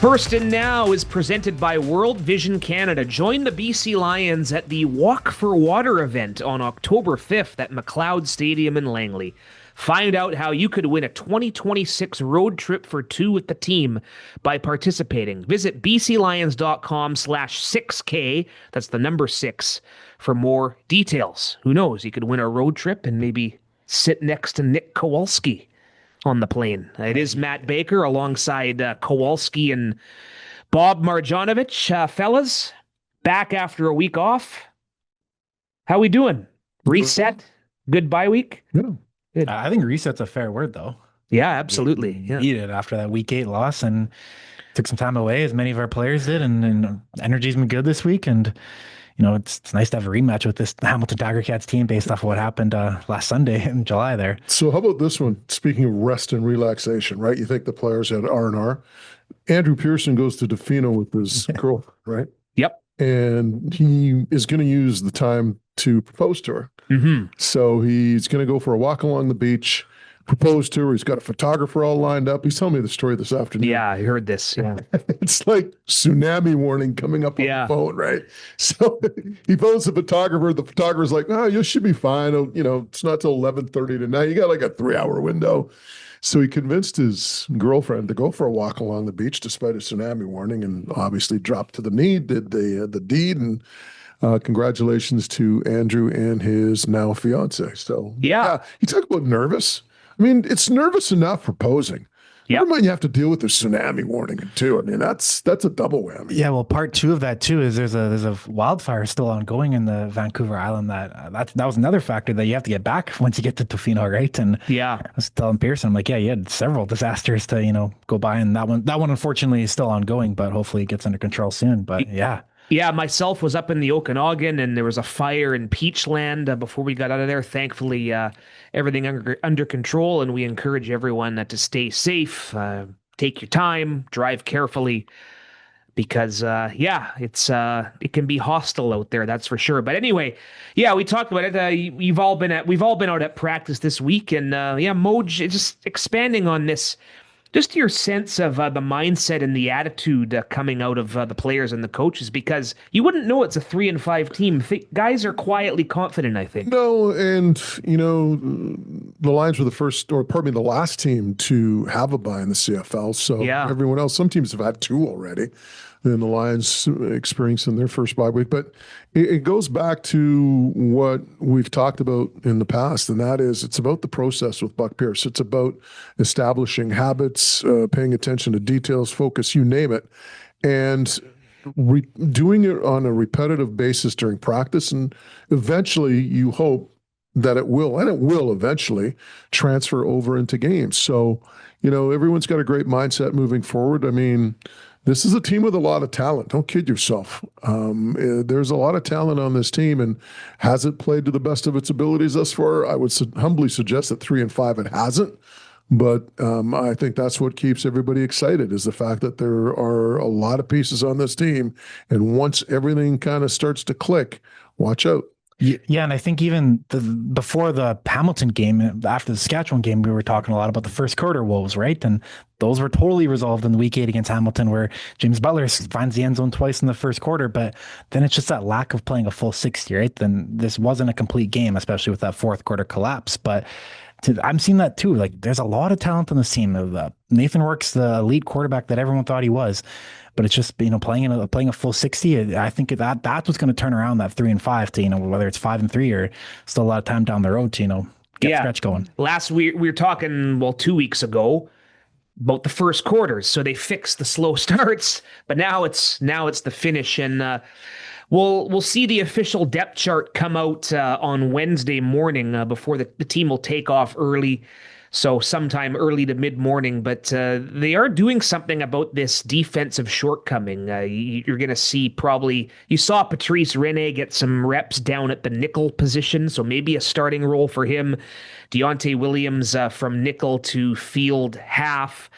First and Now is presented by World Vision Canada. Join the BC Lions at the Walk for Water event on October 5th at McLeod Stadium in Langley. Find out how you could win a 2026 road trip for two with the team by participating. Visit bclions.com/6K, that's the number 6, for more details. Who knows, you could win a road trip and maybe sit next to Nik Kowalski on the plane. It is Matt Baker alongside Kowalski and Bob Marjanovic. Fellas, back after a week off. How we doing? Reset? Good bye week? Yeah. Good. I think reset's a fair word, though. Yeah, absolutely. Yeah. Needed after that week 8 loss and took some time away, as many of our players did, and energy's been good this week. And it's nice to have a rematch with this Hamilton Tiger Cats team based off of what happened last Sunday in July there. So how about this one? Speaking of rest and relaxation, right? You think the players had R&R. Andrew Pearson goes to Defino with his girlfriend, right? Yep. And he is going to use the time to propose to her. Mm-hmm. So he's going to go for a walk along the beach, propose to her. He's got a photographer all lined up. He's telling me the story this afternoon. Yeah, I heard this. Yeah. It's like tsunami warning coming up on the phone, right? So he phones the photographer. The photographer's like, "Oh, you should be fine. It's not till 11:30 tonight. You got like a 3-hour window." So he convinced his girlfriend to go for a walk along the beach despite a tsunami warning, and obviously dropped to the knee, did the deed, and congratulations to Andrew and his now fiance. So yeah, you talk about nervous. I mean, it's nervous enough proposing. Never mind, you have to deal with the tsunami warning too. I mean, that's a double whammy. Yeah, well, part 2 of that too is there's a wildfire still ongoing in the Vancouver Island. That was another factor that you have to get back once you get to Tofino, right? And yeah, I was telling Pearson, I'm like, yeah, you had several disasters to go by, and that one unfortunately is still ongoing, but hopefully it gets under control soon. But yeah. Yeah, myself was up in the Okanagan, and there was a fire in Peachland before we got out of there. Thankfully, everything under control, and we encourage everyone to stay safe, take your time, drive carefully, because it can be hostile out there, that's for sure. But anyway, yeah, we talked about it. We've all been out at practice this week, and Moj, just expanding on this. Just your sense of the mindset and the attitude coming out of the players and the coaches, because you wouldn't know it's a 3-5 team. Guys are quietly confident, I think. No, and the Lions were the last team to have a bye in the CFL. So everyone else, some teams have had 2 already. Then the Lions experiencing their first bye week. But it goes back to what we've talked about in the past, and that is it's about the process with Buck Pierce. It's about establishing habits, paying attention to details, focus, you name it, and doing it on a repetitive basis during practice. And eventually you hope that it will eventually transfer over into games. So, everyone's got a great mindset moving forward. I mean, this is a team with a lot of talent. Don't kid yourself. There's a lot of talent on this team, and has it played to the best of its abilities thus far? I would humbly suggest that 3-5 it hasn't. But I think that's what keeps everybody excited, is the fact that there are a lot of pieces on this team. And once everything kind of starts to click, watch out. Yeah, and I think even before the Hamilton game, after the Saskatchewan game, we were talking a lot about the first quarter woes, right? And those were totally resolved in the week 8 against Hamilton, where James Butler finds the end zone twice in the first quarter. But then it's just that lack of playing a full 60, right? Then this wasn't a complete game, especially with that fourth quarter collapse. But I'm seeing that too. Like, there's a lot of talent on this team. Nathan Rourke's the elite quarterback that everyone thought he was. But it's just, playing a full 60. I think that's what's going to turn around that 3-5 to, whether it's 5-3 or still a lot of time down the road to, get stretch going. Last week, we were talking, 2 weeks ago about the first quarters. So they fixed the slow starts, but now it's the finish. And we'll see the official depth chart come out on Wednesday morning before the team will take off early. So sometime early to mid-morning, but they are doing something about this defensive shortcoming. You're going to see you saw Patrice Rene get some reps down at the nickel position, so maybe a starting role for him. Deontay Williams from nickel to field half.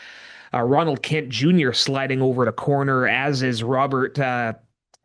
Ronald Kent Jr. sliding over to corner, as is Robert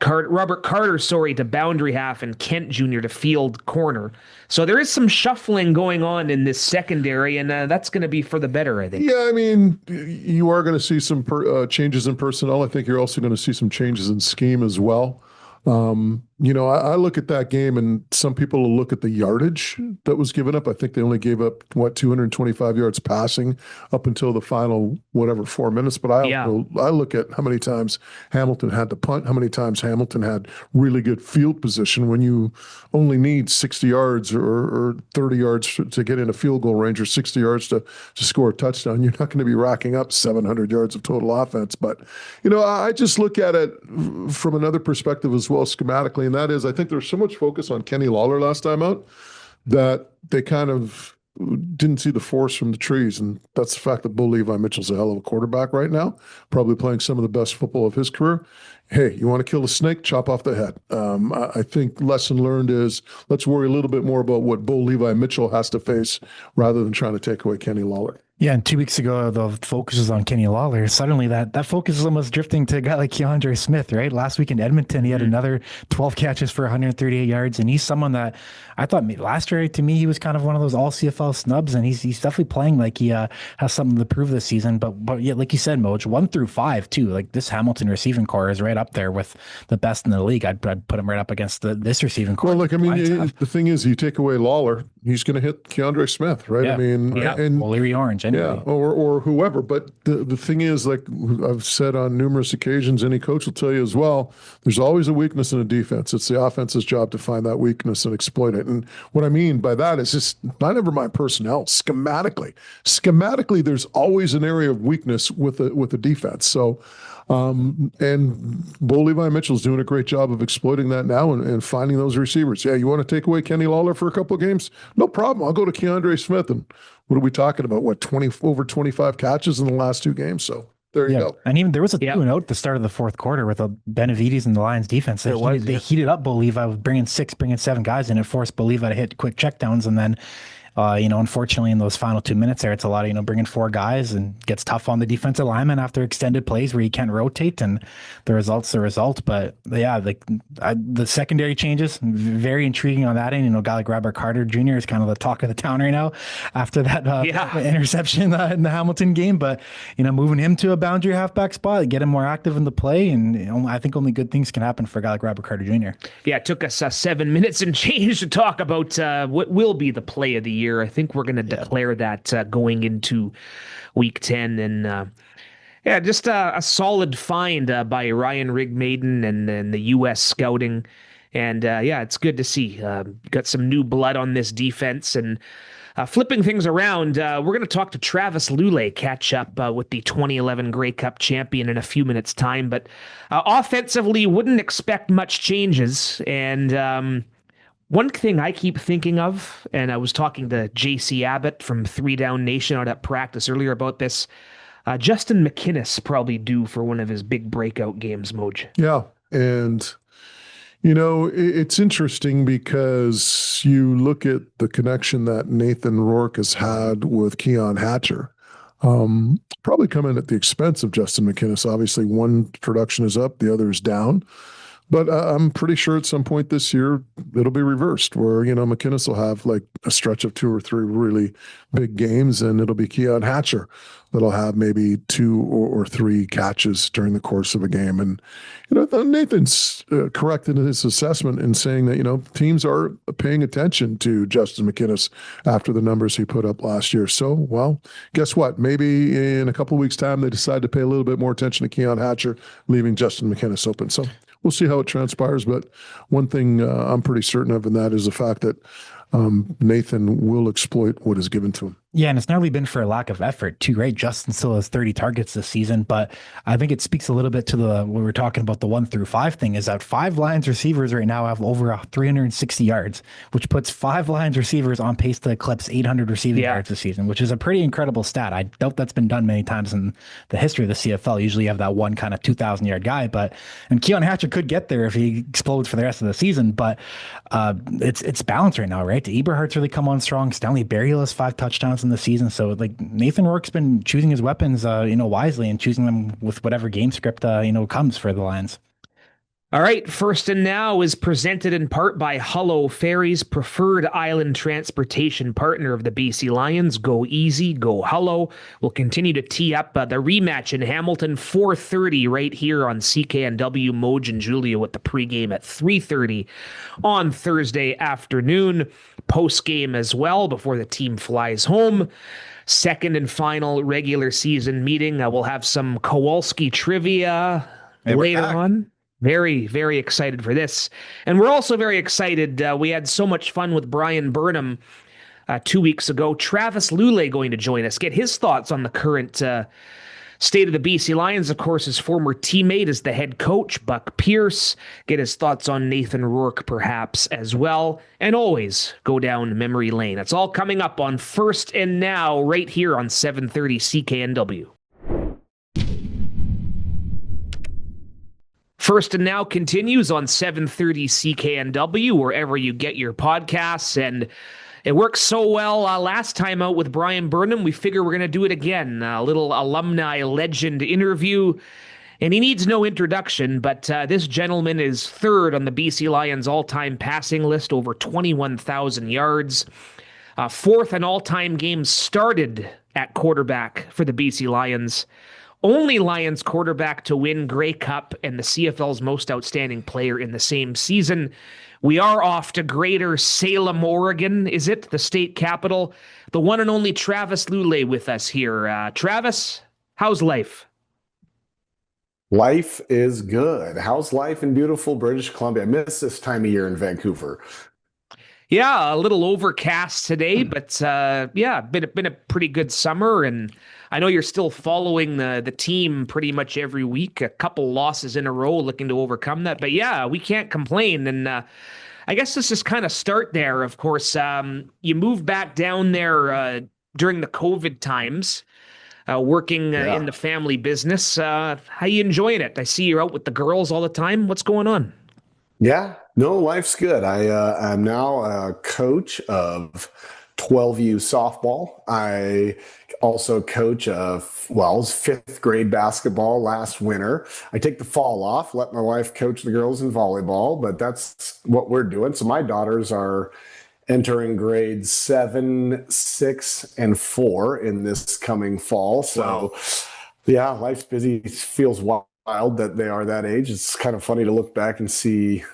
Robert Carter, sorry, to boundary half and Kent Jr. to field corner. So there is some shuffling going on in this secondary, and that's going to be for the better, I think. Yeah, I mean, you are going to see some changes in personnel. I think you're also going to see some changes in scheme as well. I look at that game, and some people will look at the yardage that was given up. I think they only gave up 225 yards passing up until the final 4 minutes. But I look at how many times Hamilton had to punt, how many times Hamilton had really good field position. When you only need 60 yards or 30 yards to get in a field goal range, or 60 yards to score a touchdown, you're not going to be racking up 700 yards of total offense. But I just look at it from another perspective as well, schematically. And that is, I think there's so much focus on Kenny Lawler last time out that they kind of didn't see the forest from the trees. And that's the fact that Bo Levi Mitchell's a hell of a quarterback right now, probably playing some of the best football of his career. Hey, you want to kill a snake? Chop off the head. I think lesson learned is let's worry a little bit more about what Bo Levi Mitchell has to face rather than trying to take away Kenny Lawler. Yeah, and 2 weeks ago, the focus was on Kenny Lawler. Suddenly, that focus is almost drifting to a guy like Keandre Smith, right? Last week in Edmonton, he had another 12 catches for 138 yards, and he's someone that I thought last year, to me, he was kind of one of those all-CFL snubs, and he's definitely playing like he has something to prove this season. But yeah, like you said, Moj, 1 through 5, too. Like, this Hamilton receiving core is right up there with the best in the league. I'd put him right up against this receiving core. Well, look, I mean, the thing is, you take away Lawler, he's going to hit Keandre Smith, right? Yeah. I mean, and O'Leary Orange, anyway. Yeah, or whoever. But the thing is, like I've said on numerous occasions, any coach will tell you as well, there's always a weakness in a defense. It's the offense's job to find that weakness and exploit it. And what I mean by that is just not ever mind personnel. Schematically, there's always an area of weakness with a defense. So, and Bo Levi Mitchell's doing a great job of exploiting that now and finding those receivers. Yeah, you want to take away Kenny Lawler for a couple of games? No problem. I'll go to Keandre Smith. And what are we talking about? Over 25 catches in the last 2 games? So there you go. And even there was a 2-0 at the start of the fourth quarter with a Benavides and the Lions defense. They heated up Bo Levi with bringing 7 guys in. It forced Bo Levi to hit quick checkdowns, and then unfortunately, in those final 2 minutes there, it's a lot of, bringing 4 guys, and gets tough on the defensive lineman after extended plays where you can't rotate, and the result's the result. But yeah, the secondary changes, very intriguing on that end. A guy like Robert Carter Jr. is kind of the talk of the town right now after that interception in the Hamilton game. But, moving him to a boundary halfback spot, get him more active in the play, and I think only good things can happen for a guy like Robert Carter Jr. Yeah, it took us 7 minutes and change to talk about what will be the play of the year. I think we're going to declare that going into week 10. And just a solid find by Ryan Rigmaiden and the U.S. scouting. And it's good to see. Got some new blood on this defense. And flipping things around, we're going to talk to Travis Lulay, catch up with the 2011 Grey Cup champion in a few minutes' time. But offensively, wouldn't expect much changes. And one thing I keep thinking of, and I was talking to JC Abbott from 3 Down Nation out at practice earlier about this, Justin McInnis probably due for one of his big breakout games, Moj. Yeah, and it's interesting because you look at the connection that Nathan Rourke has had with Keon Hatcher. Probably coming at the expense of Justin McInnis. Obviously, one production is up, the other is down. But I'm pretty sure at some point this year, it'll be reversed where, McInnis will have like a stretch of 2 or 3 really big games, and it'll be Keon Hatcher that'll have maybe 2 or 3 catches during the course of a game. And, Nathan's correct in his assessment in saying that, teams are paying attention to Justin McInnis after the numbers he put up last year. So, well, guess what? Maybe in a couple of weeks' time, they decide to pay a little bit more attention to Keon Hatcher, leaving Justin McInnis open. So we'll see how it transpires. But one thing I'm pretty certain of, and that is the fact that Nathan will exploit what is given to him. Yeah, and it's nearly been for a lack of effort too, right? Justin still has 30 targets this season, but I think it speaks a little bit to what we were talking about, the 1 through 5 thing, is that 5 Lions receivers right now have over 360 yards, which puts 5 Lions receivers on pace to eclipse 800 receiving yards this season, which is a pretty incredible stat. I doubt that's been done many times in the history of the CFL. Usually you have that one kind of 2,000-yard guy, and Keon Hatcher could get there if he explodes for the rest of the season, but it's balanced right now, right? Eberhardt's really come on strong. Stanley Berrios has 5 touchdowns in the season. So like Nathan Rourke's been choosing his weapons, wisely, and choosing them with whatever game script, comes for the Lions. All right, First and Now is presented in part by Hullo Ferries, preferred island transportation partner of the BC Lions. Go easy, go Hullo. We'll continue to tee up the rematch in Hamilton, 4:30 right here on CKNW. Moj and Julia with the pregame at 3:30 on Thursday afternoon. Postgame as well before the team flies home. Second and final regular season meeting. We'll have some Kowalski trivia later on. Very, very excited for this. And we're also very excited. We had so much fun with Brian Burnham 2 weeks ago. Travis Lulay going to join us, get his thoughts on the current state of the BC Lions. Of course, his former teammate is the head coach, Buck Pierce. Get his thoughts on Nathan Rourke, perhaps, as well. And always go down memory lane. It's all coming up on First and Now right here on 730 CKNW. First and Now continues on 730 CKNW, wherever you get your podcasts. And it worked so well last time out with Brian Burnham, we figure we're going to do it again. A little alumni legend interview. And he needs no introduction, but this gentleman is third on the BC Lions all-time passing list, over 21,000 yards. Fourth in all-time games started at quarterback for the BC Lions. Only Lions quarterback to win Grey Cup and the CFL's most outstanding player in the same season. We are off to Greater Salem, Oregon, is it? The state capital. The one and only Travis Lulay with us here. Travis, how's life? Life is good. How's life in beautiful British Columbia? I miss this time of year in Vancouver. Yeah, a little overcast today, but yeah, been a pretty good summer, and I know you're still following the team pretty much every week. A couple losses in a row, looking to overcome that, but yeah, we can't complain. And I guess let's just kind of start there. Of course, you moved back down there during the COVID times, working in the family business. How you enjoying it? I see you're out with the girls all the time. What's going on? Yeah, no, life's good. I'm now a coach of 12U softball. I also coach fifth grade basketball last winter. I take the fall off, let my wife coach the girls in volleyball, but that's what we're doing. So my daughters are entering grades 7, 6, and 4 in this coming fall. So yeah, life's busy. It feels wild that they are that age. It's kind of funny to look back and see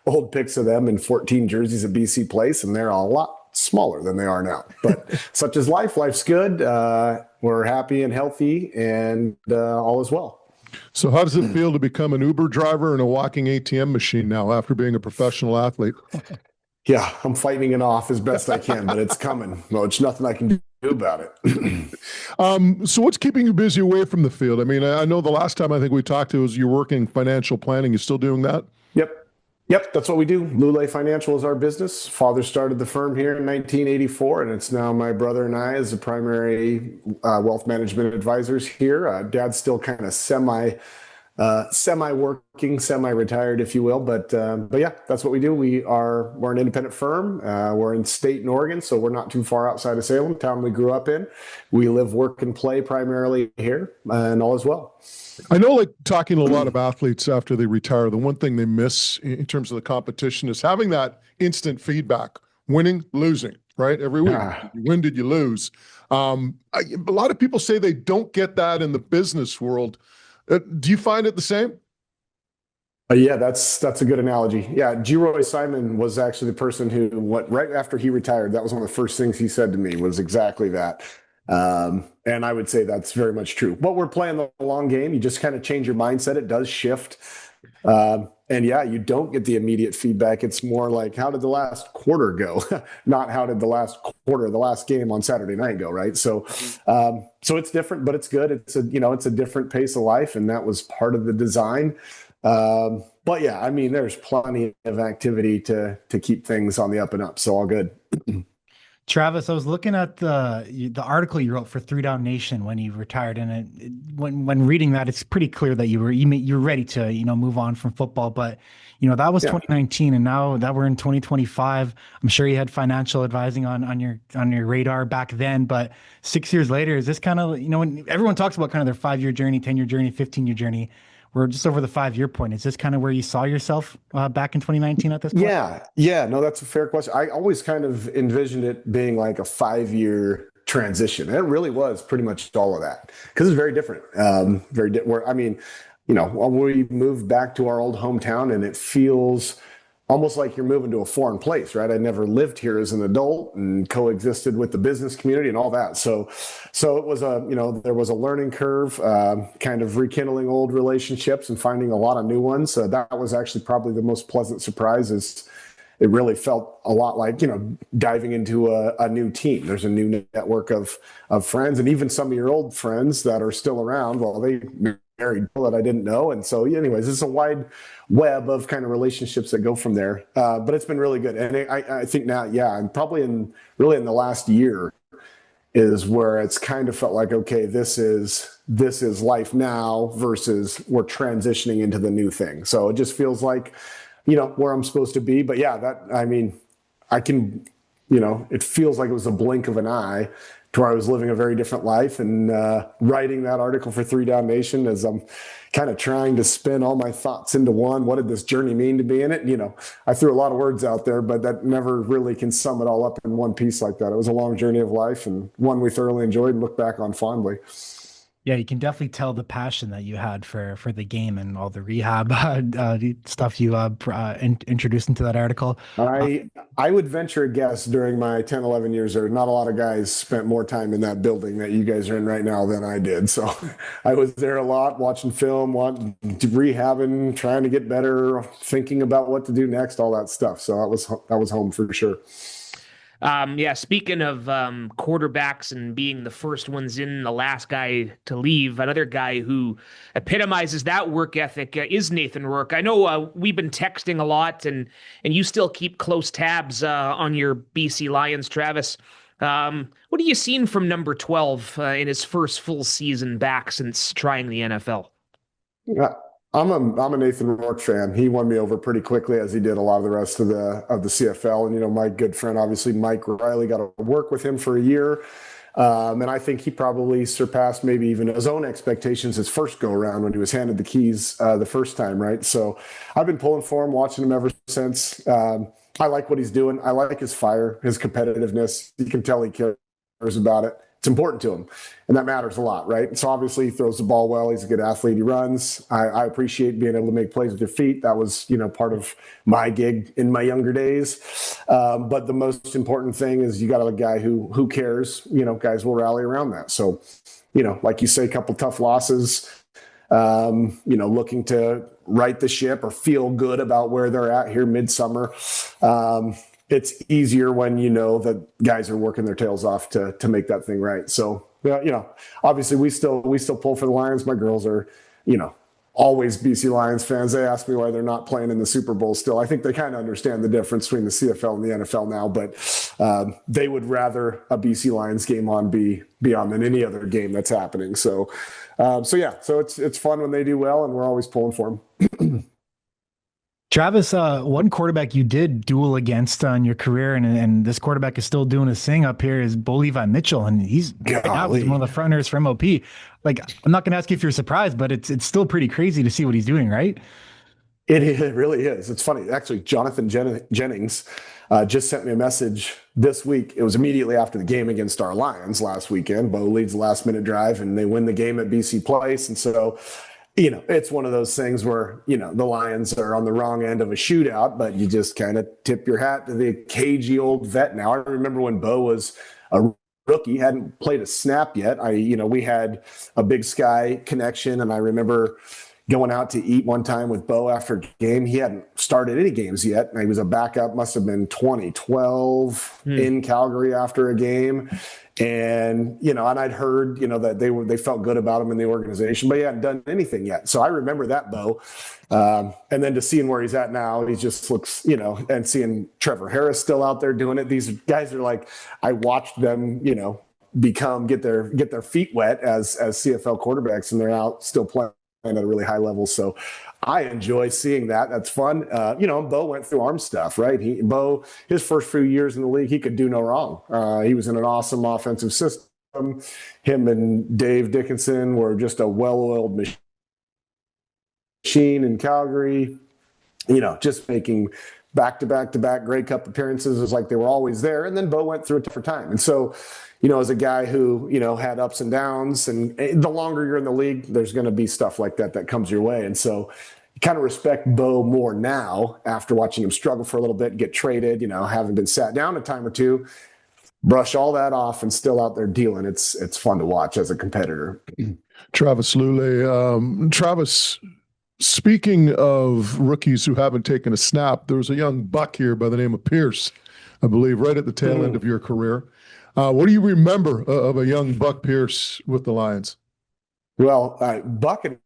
old pics of them in 14 jerseys at BC Place, and they're a lot smaller than they are now. But such is life. Life's good. We're happy and healthy, and all is well. So how does it feel to become an Uber driver and a walking ATM machine now after being a professional athlete? Yeah, I'm fighting it off as best I can, but it's coming. No, it's nothing I can do about it. So what's keeping you busy away from the field? I mean, I know the last time I think we talked to was you're working financial planning. You still doing that? Yep, that's what we do. Lulay Financial is our business. Father started the firm here in 1984, and it's now my brother and I as the primary wealth management advisors here. Dad's still kind of semi-working, semi-retired, if you will. But yeah, that's what we do. We're an independent firm. We're in state in Oregon, so we're not too far outside of Salem, town we grew up in. We live, work, and play primarily here, and all is well. I know, like talking to a lot of athletes after they retire, the one thing they miss in terms of the competition is having that instant feedback, winning, losing, right? Every week. Did you win? Did you lose? A lot of people say they don't get that in the business world. Do you find it the same? Yeah, that's a good analogy. Yeah, G. Roy Simon was actually the person who, right after he retired, that was one of the first things he said to me was exactly that. And I would say that's very much true. But we're playing the long game. You just kind of change your mindset. It does shift. And yeah, you don't get the immediate feedback. It's more like, how did the last quarter go? Not how did the last game on Saturday night go, right? So it's different, but it's good. It's a different pace of life, and that was part of the design. But yeah, I mean, there's plenty of activity to keep things on the up and up. So all good. Travis, I was looking at the article you wrote for Three Down Nation when you retired, and when reading that, it's pretty clear that you're ready to move on from football. But that was 2019, and now that we're in 2025, I'm sure you had financial advising on your radar back then. But 6 years later, is this kind of when everyone talks about kind of their 5-year journey, 10-year journey, 15-year journey? we're just over the 5-year point. Is this kind of where you saw yourself back in 2019 at this point? Yeah, no, that's a fair question. I always kind of envisioned it being like a 5-year transition. And it really was pretty much all of that because it's very different. I mean, when we moved back to our old hometown, and it feels almost like you're moving to a foreign place, right? I never lived here as an adult and coexisted with the business community and all that. So it was there was a learning curve, kind of rekindling old relationships and finding a lot of new ones. So that was actually probably the most pleasant surprise. It really felt a lot like, diving into a new team. There's a new network of friends, and even some of your old friends that are still around. Well, they married people that I didn't know. And so anyways, it's a wide web of kind of relationships that go from there. But it's been really good. And I think now, I'm probably in the last year is where it's kind of felt like, okay, this is life now versus we're transitioning into the new thing. So it just feels like, where I'm supposed to be. But it feels like it was a blink of an eye to where I was living a very different life, and writing that article for 3Down Nation as I'm kind of trying to spin all my thoughts into one. What did this journey mean to be in it? I threw a lot of words out there, but that never really can sum it all up in one piece like that. It was a long journey of life, and one we thoroughly enjoyed and look back on fondly. Yeah, you can definitely tell the passion that you had for the game and all the rehab stuff you introduced into that article. I would venture a guess during my 10, 11 years there, not a lot of guys spent more time in that building that you guys are in right now than I did. So I was there a lot, watching film, rehabbing, trying to get better, thinking about what to do next, all that stuff. So that was home for sure. Speaking of quarterbacks and being the first ones in, the last guy to leave, another guy who epitomizes that work ethic is Nathan Rourke. I know we've been texting a lot, and you still keep close tabs on your BC Lions, Travis. What have you seen from number 12 in his first full season back since trying the NFL? Yeah. I'm a Nathan Rourke fan. He won me over pretty quickly, as he did a lot of the rest of the CFL. And my good friend, obviously Mike Riley, got to work with him for a year, and I think he probably surpassed maybe even his own expectations his first go around when he was handed the keys the first time, right? So I've been pulling for him, watching him ever since. I like what he's doing. I like his fire, his competitiveness. You can tell he cares about it. It's important to him, and that matters a lot, right? So obviously he throws the ball well. He's a good athlete. He runs. I appreciate being able to make plays with your feet. That was, part of my gig in my younger days. But the most important thing is you got a guy who cares. Guys will rally around that. So, like you say, a couple tough losses, looking to right the ship or feel good about where they're at here midsummer. It's easier when you know that guys are working their tails off to make that thing right. So, obviously we still pull for the Lions. My girls are, always BC Lions fans. They ask me why they're not playing in the Super Bowl still. I think they kind of understand the difference between the CFL and the NFL now, but they would rather a BC Lions game be on than any other game that's happening. So it's fun when they do well, and we're always pulling for them. Travis, one quarterback you did duel against in your career, and this quarterback is still doing his thing up here, is Bo Levi Mitchell, and he's one of the front runners for MOP. Like, I'm not going to ask you if you're surprised, but it's still pretty crazy to see what he's doing, right? It really is. It's funny. Actually, Jonathan Jennings just sent me a message this week. It was immediately after the game against our Lions last weekend. Bo leads the last minute drive, and they win the game at BC Place, and so it's one of those things where, the Lions are on the wrong end of a shootout, but you just kind of tip your hat to the cagey old vet now. I remember when Bo was a rookie, hadn't played a snap yet. We had a Big Sky connection, and I remember going out to eat one time with Bo after a game. He hadn't started any games yet. He was a backup, must have been 2012 in Calgary after a game. And, and I'd heard, that they felt good about him in the organization, but he hadn't done anything yet. So I remember that, Bo. And then to seeing where he's at now, he just looks, and seeing Trevor Harris still out there doing it. These guys are like, I watched them, get their feet wet as CFL quarterbacks, and they're out still playing at a really high level. So I enjoy seeing that. That's fun. Bo went through arm stuff, right? Bo, his first few years in the league, he could do no wrong. He was in an awesome offensive system. Him and Dave Dickinson were just a well-oiled machine. Machine in Calgary, just making back-to-back Grey Cup appearances. It was like they were always there. And then Bo went through a tougher time. And so, as a guy who, had ups and downs, and the longer you're in the league, there's going to be stuff like that comes your way. And so you kind of respect Bo more now after watching him struggle for a little bit, get traded, having been sat down a time or two, brush all that off and still out there dealing. It's fun to watch as a competitor. Travis Lulay. Travis, speaking of rookies who haven't taken a snap, there was a young buck here by the name of Pierce, I believe, right at the tail end of your career. What do you remember of a young Buck Pierce with the Lions? Well, Buck and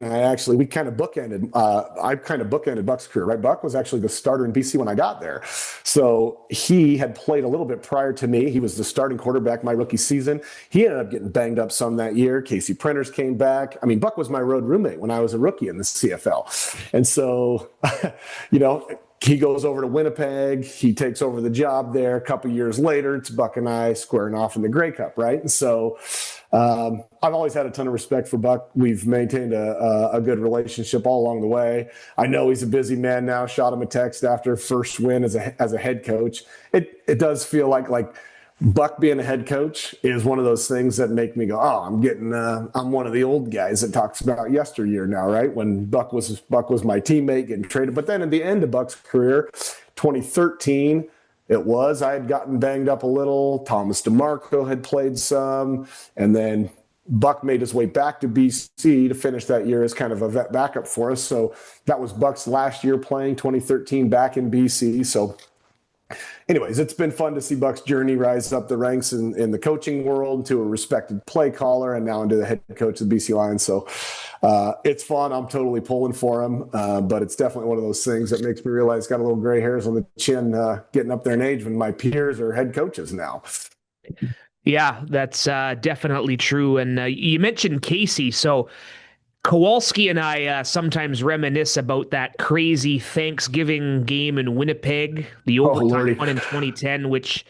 we kind of bookended. I kind of bookended Buck's career, right? Buck was actually the starter in BC when I got there. So he had played a little bit prior to me. He was the starting quarterback my rookie season. He ended up getting banged up some that year. Casey Printers came back. I mean, Buck was my road roommate when I was a rookie in the CFL. And so, he goes over to Winnipeg. He takes over the job there. A couple years later, it's Buck and I squaring off in the Grey Cup, right? And so I've always had a ton of respect for Buck. We've maintained a good relationship all along the way. I know he's a busy man now. Shot him a text after first win as a head coach. It does feel like Buck being a head coach is one of those things that make me go, oh, I'm one of the old guys that talks about yesteryear now, right? When Buck was my teammate getting traded. But then at the end of Buck's career, 2013, I had gotten banged up a little. Thomas DeMarco had played some. And then Buck made his way back to BC to finish that year as kind of a vet backup for us. So that was Buck's last year playing, 2013, back in BC. So anyways, it's been fun to see Buck's journey rise up the ranks in the coaching world to a respected play caller and now into the head coach of the BC Lions. So it's fun. I'm totally pulling for him, but it's definitely one of those things that makes me realize got a little gray hairs on the chin getting up there in age when my peers are head coaches now. Yeah, that's definitely true. And you mentioned Casey, so Kowalski and I sometimes reminisce about that crazy Thanksgiving game in Winnipeg, the overtime one in 2010, which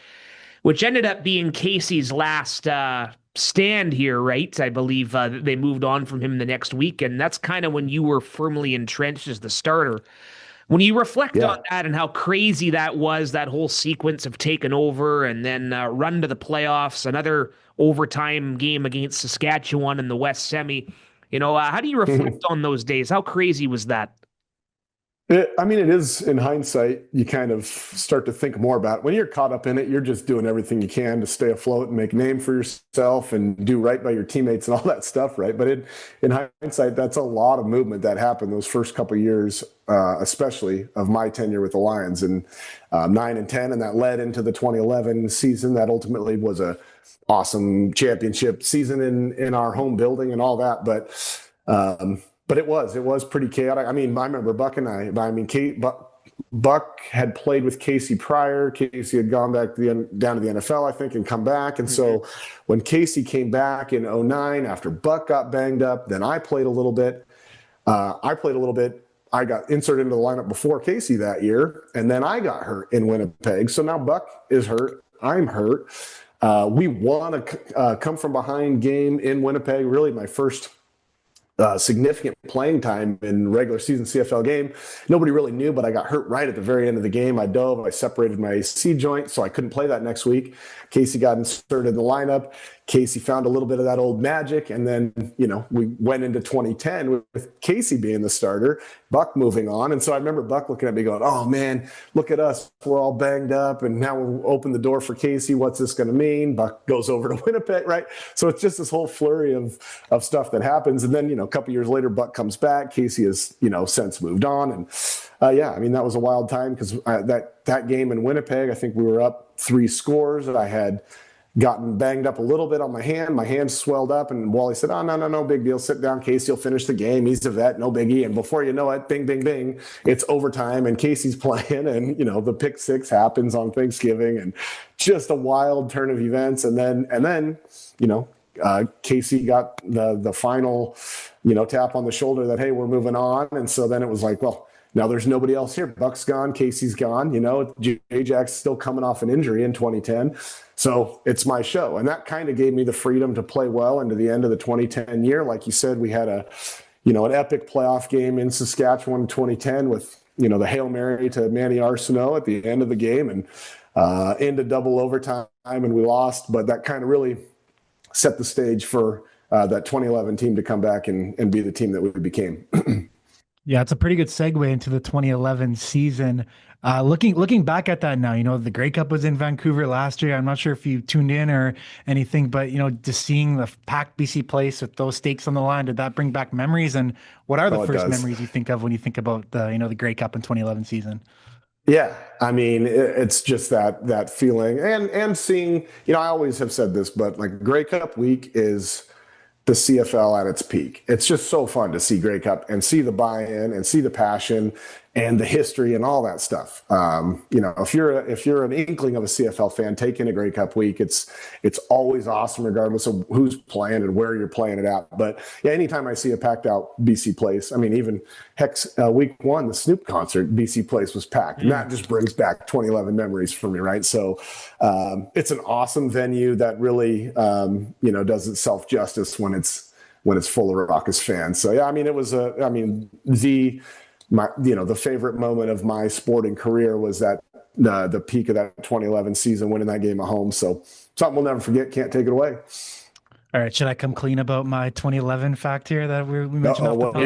ended up being Casey's last stand here, right? I believe they moved on from him the next week, and that's kind of when you were firmly entrenched as the starter. When you reflect on that and how crazy that was, that whole sequence of taking over and then run to the playoffs, another overtime game against Saskatchewan in the West Semi, how do you reflect on those days? How crazy was that? It is, in hindsight, you kind of start to think more about it. When you're caught up in it, you're just doing everything you can to stay afloat and make a name for yourself and do right by your teammates and all that stuff, right? But in hindsight, that's a lot of movement that happened those first couple of years, especially of my tenure with the Lions in 9 and 10, and that led into the 2011 season that ultimately was a awesome championship season in our home building and all that. But it was pretty chaotic. I mean, I remember Buck and I, Buck had played with Casey prior. Casey had gone back down to the NFL, I think, and come back. And so when Casey came back in 2009, after Buck got banged up, then I played a little bit. I got inserted into the lineup before Casey that year, and then I got hurt in Winnipeg. So now Buck is hurt. I'm hurt. We won a come from behind game in Winnipeg, really my first significant playing time in regular season CFL game. Nobody really knew, but I got hurt right at the very end of the game. I separated my C joint, so I couldn't play that next week. Casey got inserted in the lineup. Casey found a little bit of that old magic, and then, we went into 2010 with Casey being the starter, Buck moving on. And so I remember Buck looking at me going, oh man, look at us. We're all banged up, and now we'll open the door for Casey. What's this going to mean? Buck goes over to Winnipeg, right? So it's just this whole flurry of stuff that happens. And then, a couple years later, Buck comes back. Casey has, since moved on. And that was a wild time because that game in Winnipeg, I think we were up 3 scores. I had gotten banged up a little bit on my hand. My hand swelled up, and Wally said, oh, no, big deal. Sit down, Casey will finish the game. He's a vet, no biggie. And before you know it, bing, bing, bing, it's overtime, and Casey's playing, and, the pick 6 happens on Thanksgiving, and just a wild turn of events. And then Casey got the final, tap on the shoulder that, hey, we're moving on. And so then it was like, well, Now there's nobody else here. Buck's gone, Casey's gone. J-Jack's still coming off an injury in 2010. So it's my show. And that kind of gave me the freedom to play well into the end of the 2010 year. Like you said, we had an epic playoff game in Saskatchewan in 2010 with, the Hail Mary to Manny Arsenault at the end of the game and into double overtime, and we lost. But that kind of really set the stage for that 2011 team to come back and be the team that we became. Yeah, it's a pretty good segue into the 2011 season. Looking back at that now, the Grey Cup was in Vancouver last year. I'm not sure if you tuned in or anything, but just seeing the packed BC Place with those stakes on the line, did that bring back memories? And what are the first memories you think of when you think about the Grey Cup in 2011 season? Yeah, I mean, it's just that feeling and seeing. I always have said this, but like Grey Cup week is the CFL at its peak. It's just so fun to see Grey Cup and see the buy-in and see the passion and the history and all that stuff. If you're an inkling of a CFL fan, taking a Grey Cup week, it's always awesome regardless of who's playing and where you're playing it at. But yeah, anytime I see a packed out BC Place, I mean, even week one, the Snoop concert, BC Place was packed. And that just brings back 2011 memories for me, right? So it's an awesome venue that really, does itself justice when it's full of raucous fans. So yeah, I mean, it was the favorite moment of my sporting career was that the peak of that 2011 season, winning that game at home. So something we'll never forget. Can't take it away. All right, should I come clean about my 2011 fact here that we mentioned? What do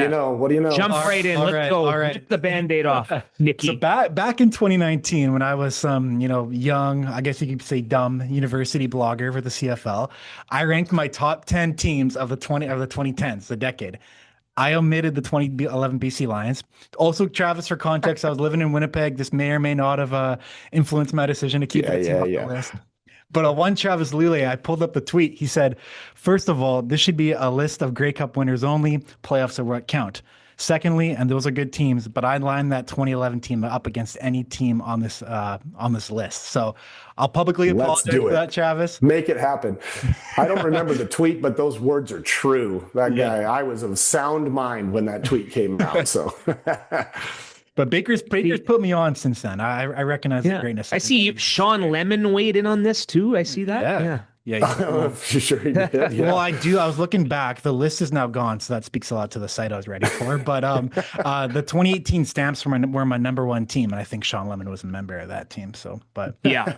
you know? Jump right in. Let's go. All right. Rip the Band-Aid off, Nicky. So back in 2019, when I was some, young, I guess you could say dumb university blogger for the CFL, I ranked my top 10 teams of the 2010s, the decade. I omitted the 2011 BC Lions. Also, Travis, for context, I was living in Winnipeg. This may or may not have influenced my decision to keep that team off the list. But on one Travis Lulay, I pulled up the tweet. He said, first of all, this should be a list of Grey Cup winners only. Playoffs are what count. Secondly, and those are good teams, but I lined that 2011 team up against any team on this list. So I'll publicly apologize for that, Travis. Make it happen. I don't remember the tweet, but those words are true. That guy, I was of sound mind when that tweet came out. So. But Baker's put me on since then. I recognize the greatness. I see Sean Lemon weighed in on this too. I see that. Yeah. Sure he did. Yeah. Well, I do. I was looking back. The list is now gone, so that speaks a lot to the site I was ready for. But the 2018 Stamps were my number one team, and I think Sean Lemon was a member of that team. So, but yeah.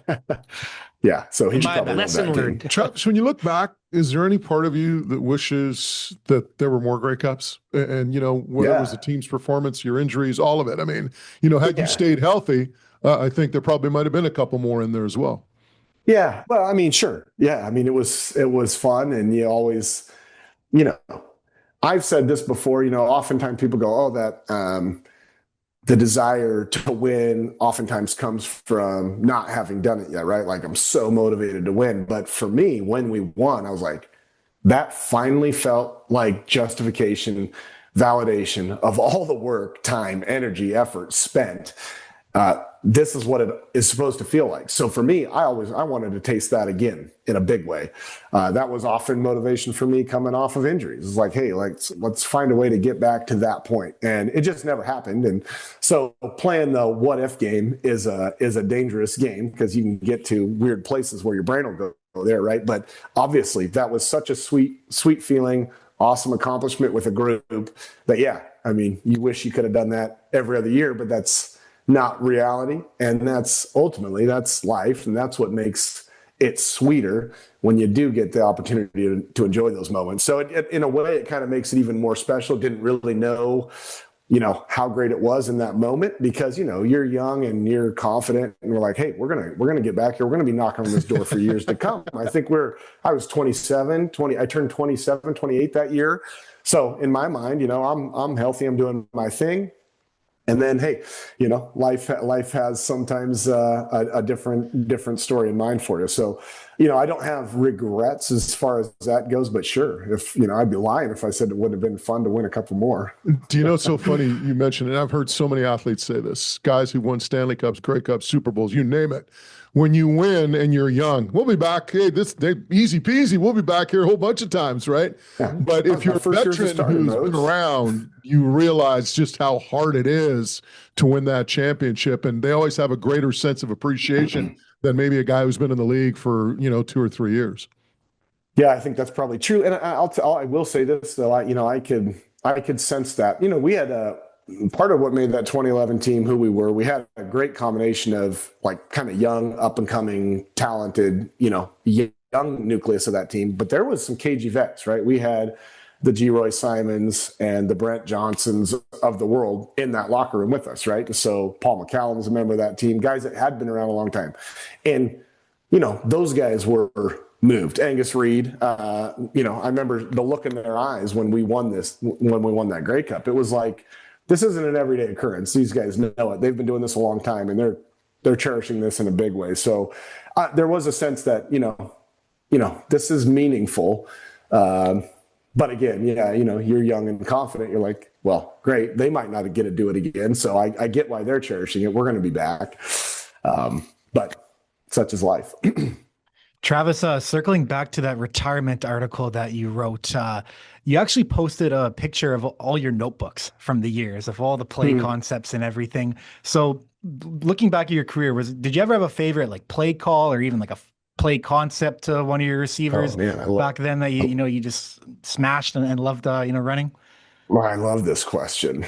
Yeah, so he's probably lesson learned. Travis, when you look back, is there any part of you that wishes that there were more Grey Cups? And whether it was the team's performance, your injuries, all of it. I mean, had you stayed healthy, I think there probably might have been a couple more in there as well. Yeah, well, I mean, sure. Yeah, I mean, it was fun, and you always, I've said this before. Oftentimes people go, "Oh, that." The desire to win oftentimes comes from not having done it yet, right? Like I'm so motivated to win. But for me, when we won, I was like, that finally felt like justification, validation of all the work, time, energy, effort spent. This is what it is supposed to feel like. So for me, I wanted to taste that again in a big way. That was often motivation for me coming off of injuries. It's like, hey, let's find a way to get back to that point. And it just never happened. And so playing the what if game is a dangerous game because you can get to weird places where your brain will go there, right? But obviously that was such a sweet feeling, awesome accomplishment with a group that, yeah, I mean, you wish you could have done that every other year, but that's not reality. And that's life. And that's what makes it sweeter when you do get the opportunity to enjoy those moments. So in a way, it kind of makes it even more special. Didn't really know, how great it was in that moment because, you're young and you're confident and we're like, hey, we're going to get back here. We're going to be knocking on this door for years to come. I think I was 27, I turned 27, 28 that year. So in my mind, I'm healthy. I'm doing my thing. And then, hey, life has sometimes a different story in mind for you. So, I don't have regrets as far as that goes. But sure, if I'd be lying if I said it wouldn't have been fun to win a couple more. Do you know? It's so funny you mentioned it. I've heard so many athletes say this. Guys who won Stanley Cups, Grey Cups, Super Bowls, you name it. When you win and you're young, we'll be back. Hey, easy peasy. We'll be back here a whole bunch of times, right? Yeah. But if you're a veteran who's been around, you realize just how hard it is is to win that championship. And they always have a greater sense of appreciation than maybe a guy who's been in the league for, 2 or 3 years. Yeah, I think that's probably true. And I will say this though, I could sense that, we had part of what made that 2011 team who we were. We had a great combination of like kind of young, up and coming, talented, young nucleus of that team. But there was some cagey vets, right? We had the G. Roy Simons and the Brent Johnsons of the world in that locker room with us, right? And so Paul McCallum was a member of that team, guys that had been around a long time. And, those guys were moved. Angus Reid, I remember the look in their eyes when we won that Grey Cup. It was like, this isn't an everyday occurrence. These guys know it. They've been doing this a long time, and they're cherishing this in a big way. So there was a sense that, this is meaningful. But again, you're young and confident. You're like, well, great. They might not get to do it again. So I get why they're cherishing it. We're going to be back. But such is life. Travis, circling back to that retirement article that you wrote, you actually posted a picture of all your notebooks from the years of all the play concepts and everything. So looking back at your career, did you ever have a favorite like play call or even like a play concept to one of your receivers back then that you just smashed and loved running? Well, I love this question.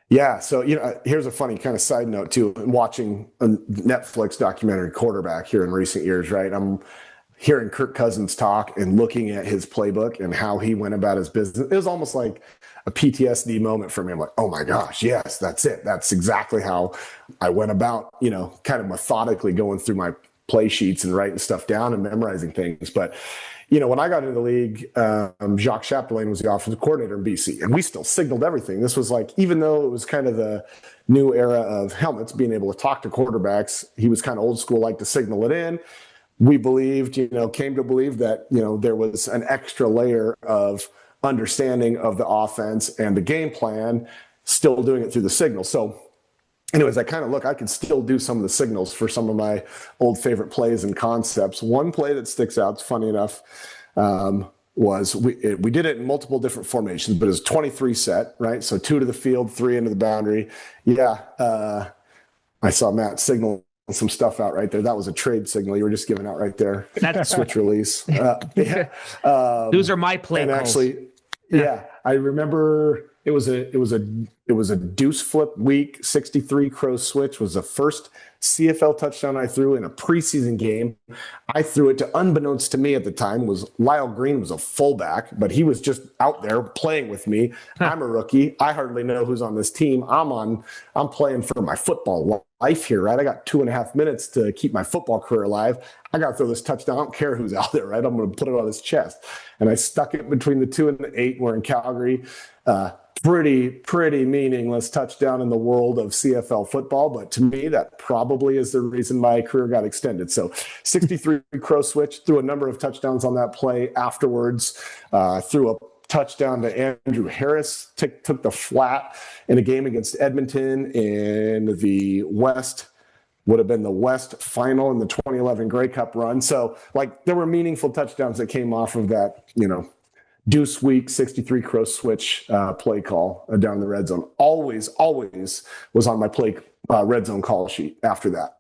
Yeah. So, here's a funny kind of side note too. Watching a Netflix documentary Quarterback here in recent years, right? I'm hearing Kirk Cousins talk and looking at his playbook and how he went about his business. It was almost like a PTSD moment for me. I'm like, oh my gosh, yes, that's it. That's exactly how I went about, kind of methodically going through my play sheets and writing stuff down and memorizing things. But when I got into the league, Jacques Chapelain was the offensive coordinator in BC, and we still signaled everything. This was like, even though it was kind of the new era of helmets, being able to talk to quarterbacks, he was kind of old school, like to signal it in. We believed, came to believe that, there was an extra layer of understanding of the offense and the game plan, still doing it through the signal. So anyways, I can still do some of the signals for some of my old favorite plays and concepts. One play that sticks out, funny enough, was we did it in multiple different formations, but it was 23 set, right? So 2 to the field, 3 into the boundary. Yeah. I saw Matt signal some stuff out right there. That was a trade signal you were just giving out right there. That's switch release. Yeah. Those are my play calls. Actually, yeah, I remember it was a deuce flip week. 63 crow switch was the first CFL touchdown I threw in a preseason game. I threw it to, unbeknownst to me at the time, was Lyle Green was a fullback, but he was just out there playing with me. I'm a rookie. I hardly know who's on this team. I'm playing for my football life here, right? I got 2.5 minutes to keep my football career alive. I got to throw this touchdown. I don't care who's out there, right? I'm going to put it on his chest. And I stuck it between the 2 and the 8. We're in Calgary. Pretty meaningless touchdown in the world of CFL football. But to me, that probably is the reason my career got extended. So 63 crow switch, threw a number of touchdowns on that play afterwards, threw a touchdown to Andrew Harris, took the flat in a game against Edmonton in the West, would have been the West final in the 2011 Grey Cup run. So there were meaningful touchdowns that came off of that, deuce week, 63 crow switch play call down the red zone. Always was on my play red zone call sheet after that.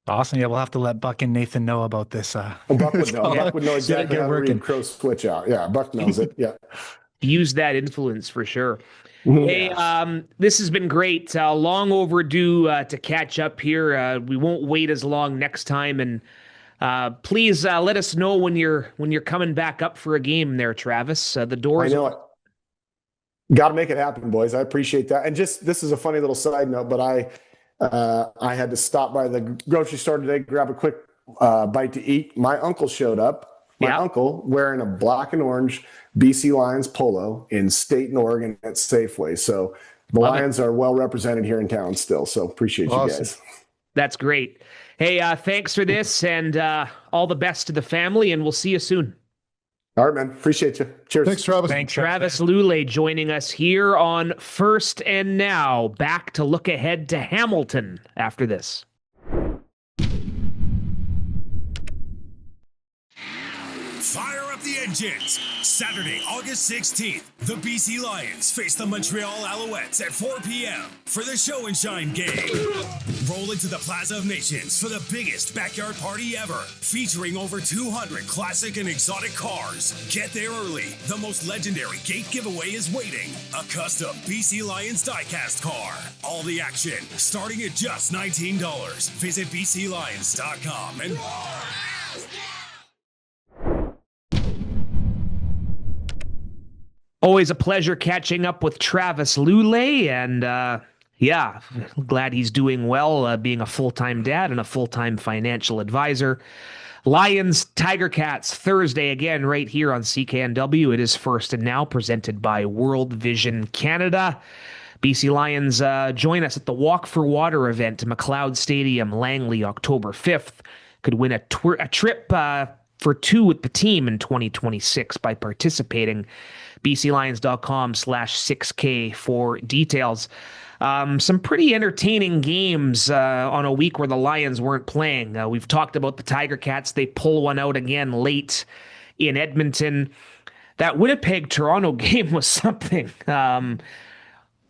Awesome. Yeah, we'll have to let Buck and Nathan know about this. Buck would know. Buck would know exactly how to read crow switch out. Yeah, Buck knows it. Yeah. Use that influence for sure. Hey, this has been great. Long overdue to catch up here. We won't wait as long next time, and please let us know when you're coming back up for a game there, Travis. The doors. I know it. Got to make it happen, boys. I appreciate that. And just, this is a funny little side note, but I had to stop by the grocery store today, grab a quick bite to eat. My uncle showed up. My uncle wearing a black and orange BC Lions polo in State, Oregon at Safeway. So the Lions are well represented here in town still. So appreciate you guys. That's great. Hey, thanks for this, and all the best to the family, and we'll see you soon. All right, man. Appreciate you. Cheers. Thanks, Travis. Thanks, Travis Lulay joining us here on First and Now. Back to look ahead to Hamilton after this. Fire up the vengeance. Saturday, August 16th, the BC Lions face the Montreal Alouettes at 4 p.m. for the Show and Shine game. Roll into the Plaza of Nations for the biggest backyard party ever, featuring over 200 classic and exotic cars. Get there early. The most legendary gate giveaway is waiting. A custom BC Lions diecast car. All the action starting at just $19. Visit bclions.com and always a pleasure catching up with Travis Lulay, and glad he's doing well, being a full-time dad and a full-time financial advisor. Lions, Tiger Cats, Thursday again right here on CKNW. It is First and Now, presented by World Vision Canada. BC Lions join us at the Walk for Water event at McLeod Stadium, Langley, October 5th. Could win a trip for two with the team in 2026 by participating. BCLions.com/6K for details. Some pretty entertaining games on a week where the Lions weren't playing. We've talked about the Tiger Cats. They pull one out again late in Edmonton. That Winnipeg-Toronto game was something.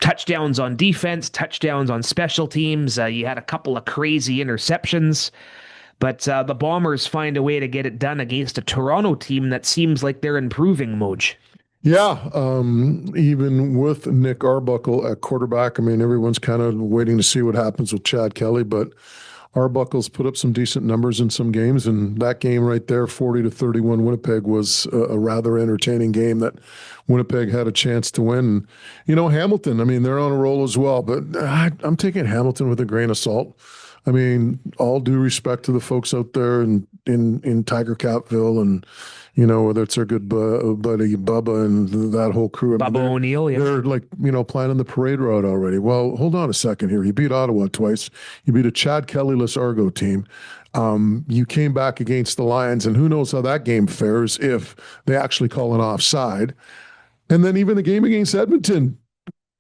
Touchdowns on defense, touchdowns on special teams. You had a couple of crazy interceptions. But the Bombers find a way to get it done against a Toronto team that seems like they're improving, Moj. Yeah, even with Nick Arbuckle at quarterback, I mean, everyone's kind of waiting to see what happens with Chad Kelly, but Arbuckle's put up some decent numbers in some games, and that game right there, 40-31 Winnipeg, was a rather entertaining game that Winnipeg had a chance to win. You know, Hamilton, I mean, they're on a roll as well, but I'm taking Hamilton with a grain of salt. I mean, all due respect to the folks out there in Tiger Catville, and you know, whether it's our good buddy Bubba and that whole crew. Bubba O'Neill, yeah. They're like, you know, planning the parade route already. Well, hold on a second here. You beat Ottawa twice. You beat a Chad Kelly-less Argo team. You came back against the Lions, and who knows how that game fares if they actually call an offside. And then even the game against Edmonton,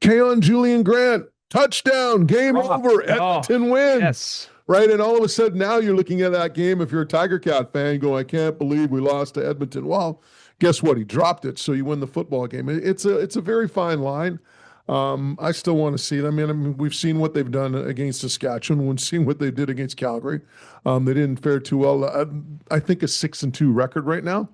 Keon Julian Grant, touchdown, game over, Edmonton wins. Yes. Right, and all of a sudden now you're looking at that game, if you're a Tiger Cat fan, going, I can't believe we lost to Edmonton. Well, guess what? He dropped it, so you win the football game. It's a very fine line. I still want to see it. I mean, we've seen what they've done against Saskatchewan. We've seen what they did against Calgary. They didn't fare too well. I think a 6-2 record right now.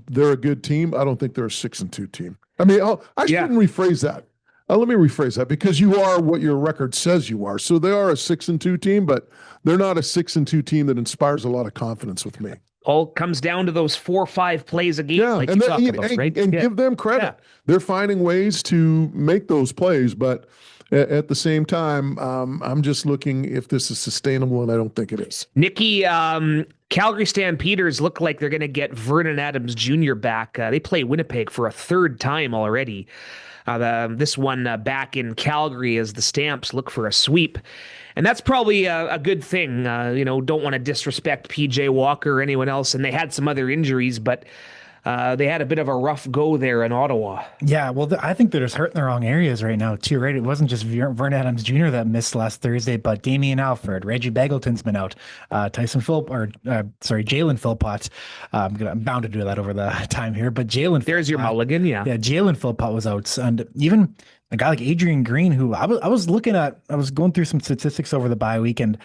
They're a good team. I don't think they're a 6-2 team. I mean, I shouldn't rephrase that. Let me rephrase that, because you are what your record says you are. So they are a 6-2 team, but they're not a 6-2 team that inspires a lot of confidence with me. All comes down to those 4 or 5 plays a game, like you talk about, right? And give them credit. Yeah. They're finding ways to make those plays, but at the same time, I'm just looking if this is sustainable, and I don't think it is. Nikki, Calgary Stampeders look like they're going to get Vernon Adams Jr. back. They play Winnipeg for a third time already. This one back in Calgary as the Stamps look for a sweep. And that's probably a good thing. Don't want to disrespect PJ Walker or anyone else. And they had some other injuries, but they had a bit of a rough go there in Ottawa. Yeah, well, I think they're just hurting the wrong areas right now, too, right? It wasn't just Vern Adams Jr. that missed last Thursday, but Damian Alford, Reggie Begelton's been out, Jalen Philpott. I'm bound to do that over the time here, but There's your mulligan, yeah. Yeah, Jalen Philpott was out, and even a guy like Adrian Green, who I was going through some statistics over the bye week, and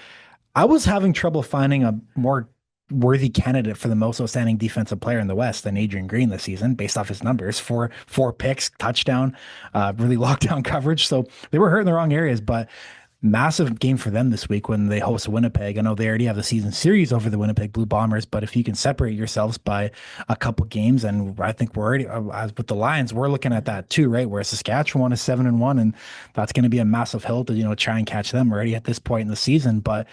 I was having trouble finding a more worthy candidate for the most outstanding defensive player in the West than Adrian Green this season, based off his numbers. Four picks, touchdown, really lockdown coverage. So they were hurting the wrong areas, but massive game for them this week when they host Winnipeg. I know they already have the season series over the Winnipeg Blue Bombers, but if you can separate yourselves by a couple games, and I think we're already, as with the Lions, we're looking at that too, right? Where Saskatchewan is 7-1, and that's going to be a massive hill to, try and catch them already at this point in the season. But,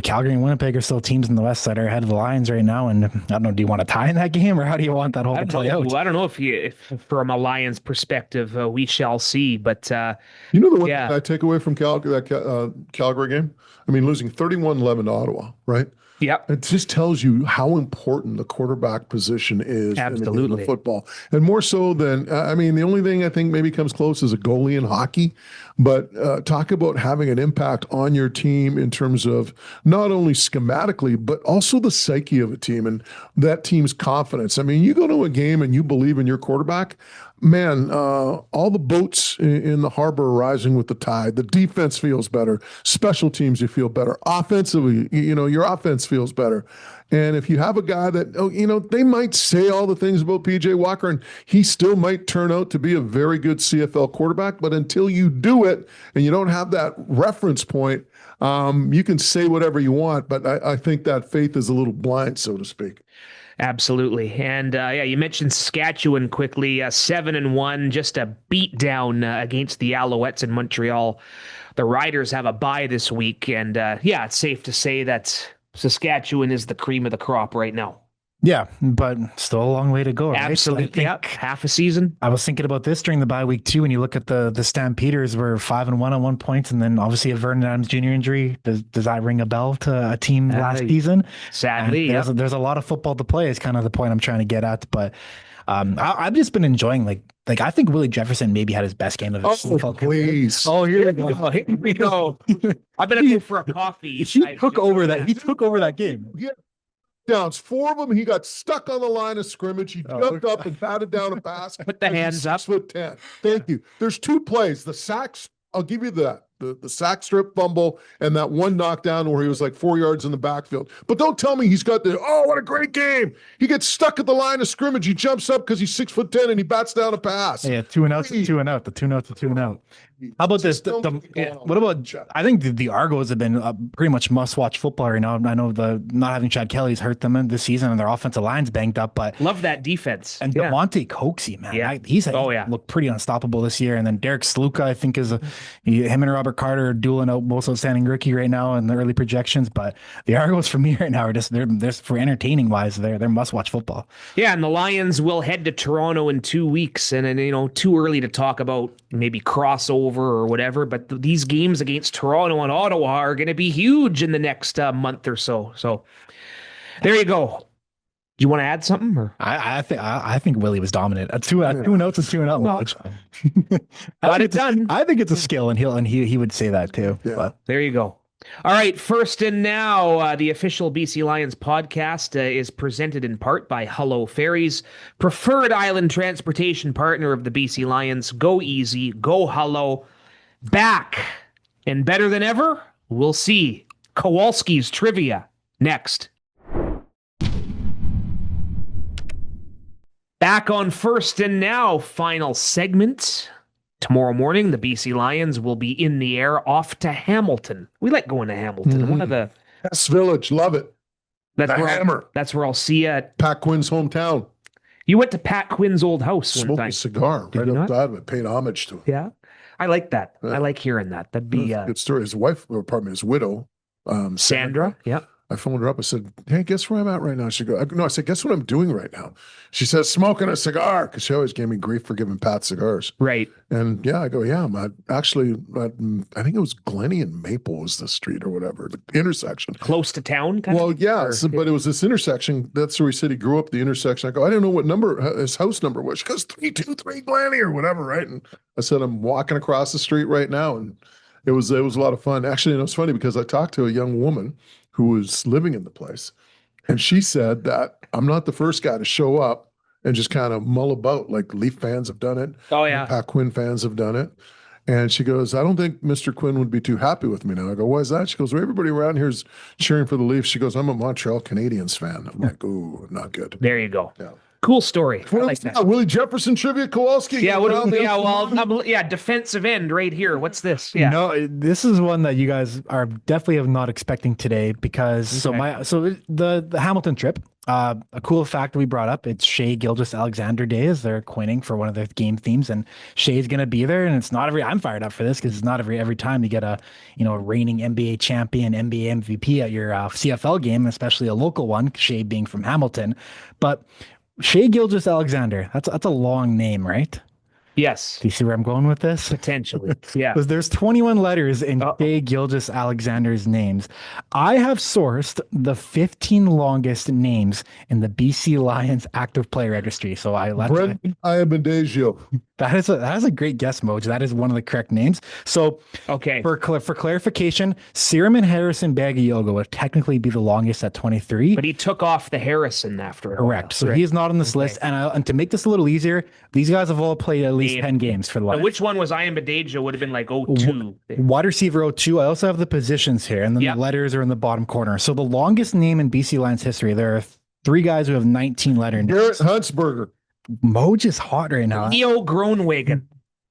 Calgary and Winnipeg are still teams in the West that are ahead of the Lions right now. And I don't know, do you want to tie in that game, or how do you want that whole to play out? I don't know if from a Lions perspective, we shall see, but the one thing I take away from Calgary, that Calgary game? I mean, losing 31-11 to Ottawa, right? Yep. It just tells you how important the quarterback position is in the game of football. And more so than, I mean, the only thing I think maybe comes close is a goalie in hockey. But talk about having an impact on your team in terms of not only schematically, but also the psyche of a team and that team's confidence. I mean, you go to a game and you believe in your quarterback, man, all the boats in the harbor are rising with the tide. The defense feels better. Special teams, you feel better. Offensively, your offense feels better. And if you have a guy that, they might say all the things about PJ Walker, and he still might turn out to be a very good CFL quarterback. But until you do it and you don't have that reference point, you can say whatever you want. But I think that faith is a little blind, so to speak. Absolutely. And you mentioned Saskatchewan quickly, 7-1, just a beat down against the Alouettes in Montreal. The Riders have a bye this week. And it's safe to say that Saskatchewan is the cream of the crop right now. Yeah, but still a long way to go, right? Absolutely. Yeah, half a season. I was thinking about this during the bye week too. When you look at the Stampeders were 5-1 on 1 point, and then obviously a Vernon Adams Jr. injury. Does that ring a bell to a team last season? Sadly, there's a lot of football to play. Is kind of the point I'm trying to get at. But I've just been enjoying like I think Willie Jefferson maybe had his best game of his season. Please. Oh, here we go. Here we go. I'm gonna go for a coffee. He took over that game. Yeah. Downs, 4 of them. He got stuck on the line of scrimmage. He jumped up and batted down a pass. Put the hands up. 6'10". Thank you. There's 2 plays. The sacks. I'll give you that. The sack strip fumble and that one knockdown where he was like 4 yards in the backfield. But don't tell me he's got what a great game. He gets stuck at the line of scrimmage. He jumps up because he's 6'10" and he bats down a pass. Yeah, 2 and out to 2 and out. The 2 and out to 2 and out. How about this? What about? I think the Argos have been pretty much must-watch football right now. I know not having Chad Kelly's hurt them in this season, and their offensive line's banged up. But love that defense. And Devontae Coxie, man, he's looked pretty unstoppable this year. And then Derek Sluka, I think, him and Robert Carter are dueling out most outstanding rookie right now in the early projections. But the Argos for me right now are they're for entertaining wise, they're must-watch football. Yeah, and the Lions will head to Toronto in 2 weeks, and too early to talk about maybe crossover or whatever, but these games against Toronto and Ottawa are going to be huge in the next month or so. So there you go. Do you want to add something? Or? I think Willie was dominant. A 2 notes and 2 and out. Well, got it done. I think it's a skill, and he would say that too. Yeah. But there you go. All right, first and now, the official BC Lions podcast is presented in part by Hello Ferries, preferred island transportation partner of the BC Lions. Go easy, go hello. Back and better than ever, we'll see. Kowalski's trivia next. Back on first and now, final segment. Tomorrow morning, the BC Lions will be in the air off to Hamilton. We like going to Hamilton. Mm-hmm. One of the best village, love it. That's where I'll see you at Pat Quinn's hometown. You went to Pat Quinn's old house. Smoked a cigar right outside of it. Paid homage to him. Yeah, I like that. Yeah. I like hearing that. That'd be good story. His wife, or pardon me, his widow, Sandra. Yeah. I phoned her up. I said, "Hey, guess where I'm at right now?" She goes, "No." I said, "Guess what I'm doing right now?" She says, "Smoking a cigar," because she always gave me grief for giving Pat cigars. Right. And I go, "Yeah, I'm actually, I think it was Glennie and Maple was the street or whatever, the intersection, close to town." But it was this intersection. That's where he said he grew up. The intersection. I go, I don't know what number his house number was. She goes, 323 Glennie or whatever, right? And I said, I'm walking across the street right now, and it was a lot of fun. Actually, and it was funny because I talked to a young woman who was living in the place. And she said that I'm not the first guy to show up and just kind of mull about. Like Leaf fans have done it. Oh, yeah. Pat Quinn fans have done it. And she goes, I don't think Mr. Quinn would be too happy with me now. I go, why is that? She goes, well, everybody around here is cheering for the Leafs. She goes, I'm a Montreal Canadiens fan. I'm like, ooh, not good. There you go. Yeah. Cool story. I like that. Willie Jefferson trivia, Kowalski. Yeah, defensive end right here. What's this? Yeah. No, this is one that you guys are definitely not expecting today because the Hamilton trip. A cool fact we brought up, it's Shea Gilgeous-Alexander Day as they're coining for one of their game themes, and Shea's going to be there, and it's not I'm fired up for this because it's not every time you get a reigning NBA champion, NBA MVP at your CFL game, especially a local one, Shea being from Hamilton. But Shea Gilgeous-Alexander, that's a long name, right? Yes. Do you see where I'm going with this? Potentially. Yeah. There's 21 letters in Shea Gilgeous-Alexander's names. I have sourced the 15 longest names in the BC Lions active player registry. So Brent Iamandazio. that is a great guess, Moj. That is one of the correct names. So for clarification, Serum and Harrison Bagayoko would technically be the longest at 23. But he took off the Harrison after. Correct. So he is not on this list. And to make this a little easier, these guys have all played at least 10 games for the Lions. Which one was Iamandazio? Would have been like 02. Wide receiver 02. I also have the positions here, and then the letters are in the bottom corner. So the longest name in BC Lions history, there are 3 guys who have 19 letter names. Garrett Huntsberger. Moj is hot right now. Neo Groenwegen.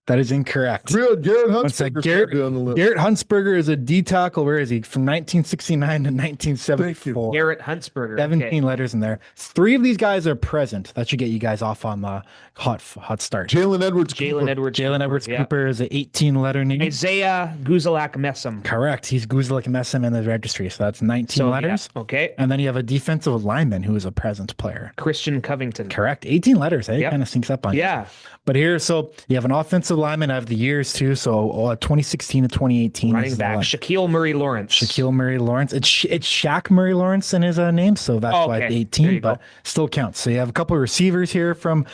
That is incorrect. Garrett Huntsberger. Garrett Huntsberger is a D tackle. Where is he? From 1969 to 1974. Garrett Huntsberger. 17 letters in there. 3 of these guys are present. That should get you guys off on the hot start. Jalen Edwards Cooper is an 18-letter name. Isaiah Guzalak Messam. Correct. He's Guzalak Messam in the registry. So that's 19 letters. Yeah. Okay. And then you have a defensive lineman who is a present player. Christian Covington. Correct. 18 letters. It kind of sneaks up on you. Yeah. But here, so you have an offensive lineman. I have the years too. So 2016 to 2018. Running back Shaquille Murray Lawrence. It's Shaq Murray Lawrence in his name. So that's why it's 18, but still counts. So you have a couple of receivers here from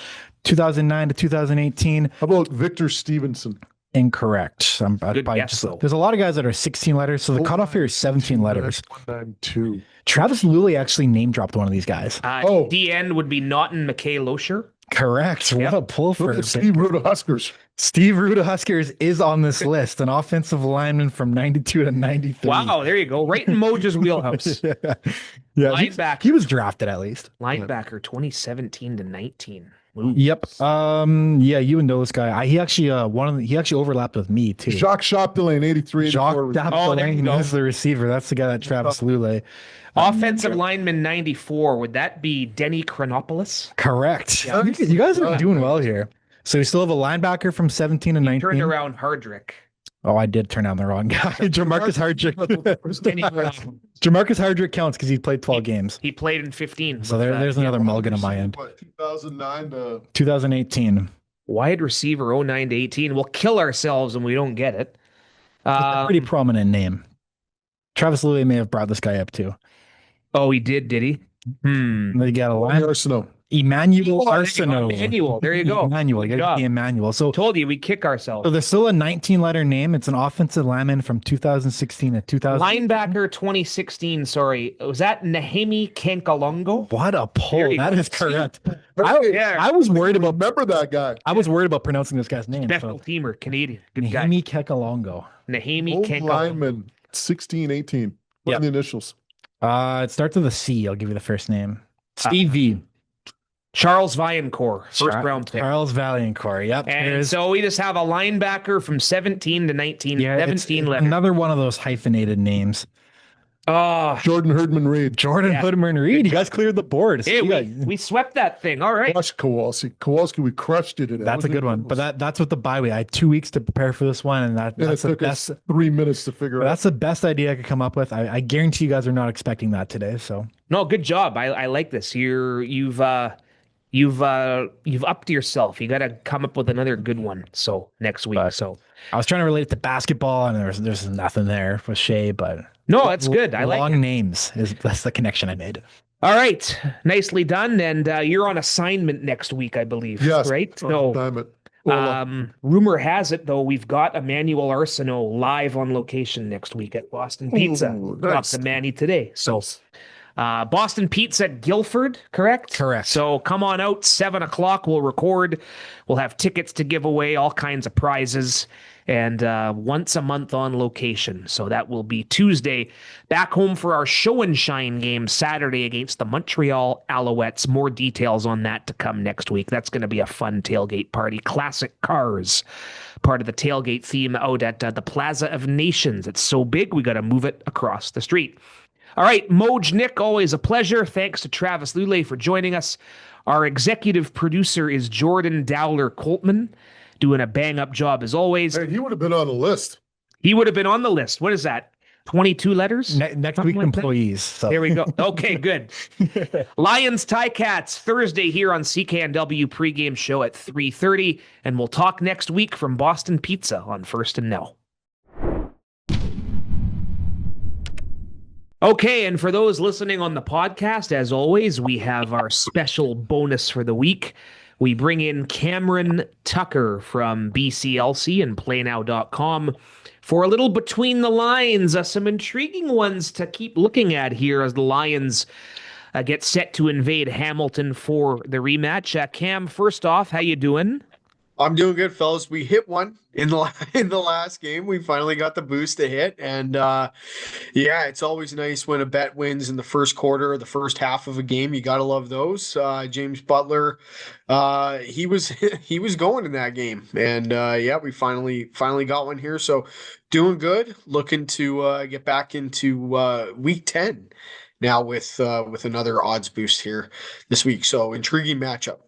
2009 to 2018. How about Victor Stevenson? Incorrect. There's a lot of guys that are 16 letters. So the cutoff here is 17 letters. 192. Travis Lulay actually name dropped one of these guys. DN would be Naughton McKay Losher. Correct. What a pull for Steve Ruda-Huskers. Steve Ruda-Huskers is on this list, an offensive lineman from 92 to 93. Wow, there you go. Right in Moj's wheelhouse. Yeah, linebacker. He was drafted at least. Linebacker 2017 to 19. Ooh. Yep. Yeah, you would know this guy. He actually overlapped with me too. Jacques Chapdelaine, 83. Jacques Chapdelaine, that's the receiver. That's the guy that Travis Lulay. Offensive lineman 94. Would that be Denny Chronopoulos? Correct. Yeah. You guys are doing well here. So we still have a linebacker from 17 to 19. Turned around Hardrick. Oh, I did turn down the wrong guy. Jamarcus Hardrick. Jamarcus Hardrick counts because he played 12 games. He played in 15. So there's another mulligan on my end. 2009 to 2018. Wide receiver 09 to 18. We'll kill ourselves when we don't get it. It's a pretty prominent name. Travis Lulay may have brought this guy up too. Oh, he did he? They got a line. Emmanuel Arsenault. Emmanuel, there you go. Emmanuel, you got Emmanuel. So told you we kick ourselves. So there's still a 19-letter name. It's an offensive lineman from 2016 to 2000. Linebacker 2016. Sorry, was that Nahemi Kankalongo? What a pull! That is correct. I was worried about. Remember that guy? I was worried about pronouncing this guy's name. Special teamer, Canadian. Good guy. Nahemi Kankalongo. Nahemi Kankalongo. Lineman 16, 18. What are the initials? It starts with a C. I'll give you the first name. Steve V. Charles Vaillancourt, first round pick. Charles Vaillancourt, yep. And so we just have a linebacker from 17 to 19, 17 letters. Another one of those hyphenated names. Jordan Herdman Reed. Herdman Reed. You guys cleared the board. Hey, we swept that thing. All right. Crushed Kowalski. Kowalski, we crushed it. That's a good one. But that's what the bye week. I had 2 weeks to prepare for this one, and that's it took us 3 minutes to figure out. That's the best idea I could come up with. I guarantee you guys are not expecting that today. So no, good job. I like this. You've upped yourself. You got to come up with another good one. So next week. So I was trying to relate it to basketball, and there's nothing there with Shea, but no, that's good. I like long names. That's the connection I made. All right, nicely done. And you're on assignment next week, I believe. Yes, right. No. Rumor has it though we've got Emmanuel Arsenault live on location next week at Boston Pizza. Talked to Manny today. So. Boston Pizza Guilford, correct? Correct. So come on out, 7 o'clock. We'll record. We'll have tickets to give away, all kinds of prizes, and once a month on location. So that will be Tuesday. Back home for our show and shine game Saturday against the Montreal Alouettes. More details on that to come next week. That's going to be a fun tailgate party. Classic cars, part of the tailgate theme out at the Plaza of Nations. It's so big, we got to move it across the street. All right, MOJ, Nik, always a pleasure. Thanks to Travis Lulay for joining us. Our executive producer is Jordan Dowler-Coltman, doing a bang-up job as always. Hey, he would have been on the list. He would have been on the list. What is that? 22 letters? Next Something week, like that? employees. So. There we go. Okay, good. Lions Ticats Thursday here on CKNW pregame show at 3:30, and we'll talk next week from Boston Pizza on First and Nell. Okay, and for those listening on the podcast, as always, we have our special bonus for the week. We bring in Cameron Tucker from BCLC and PlayNow.com for a little between the lines, some intriguing ones to keep looking at here as the Lions get set to invade Hamilton for the rematch. Cam, first off, how you doing? I'm doing good, fellas. We hit one in the in the last game. We finally got the boost to hit, and yeah, it's always nice when a bet wins in the first quarter or the first half of a game. You gotta love those. James Butler, he was he was going in that game, and yeah, we finally got one here. So doing good. Looking to get back into week 10 now with another odds boost here this week. So intriguing matchup.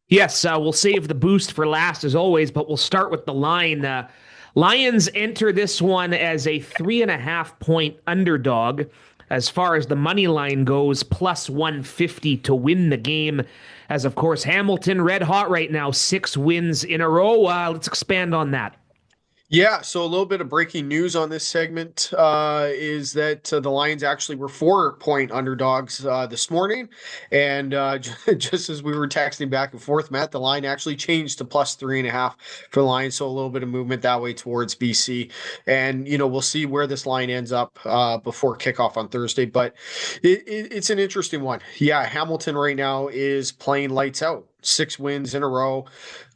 Yes, we'll save the boost for last as always, but we'll start with the line. Lions enter this one as a 3.5 point underdog. As far as the money line goes, plus 150 to win the game. As of course, Hamilton red hot right now, 6 wins in a row. Let's expand on that. Yeah, so a little bit of breaking news on this segment is that the Lions actually were 4 point underdogs this morning. And just as we were texting back and forth, Matt, the line actually changed to plus 3.5 for the Lions. So a little bit of movement that way towards BC. And, we'll see where this line ends up before kickoff on Thursday. But it's an interesting one. Yeah, Hamilton right now is playing lights out. 6 wins in a row.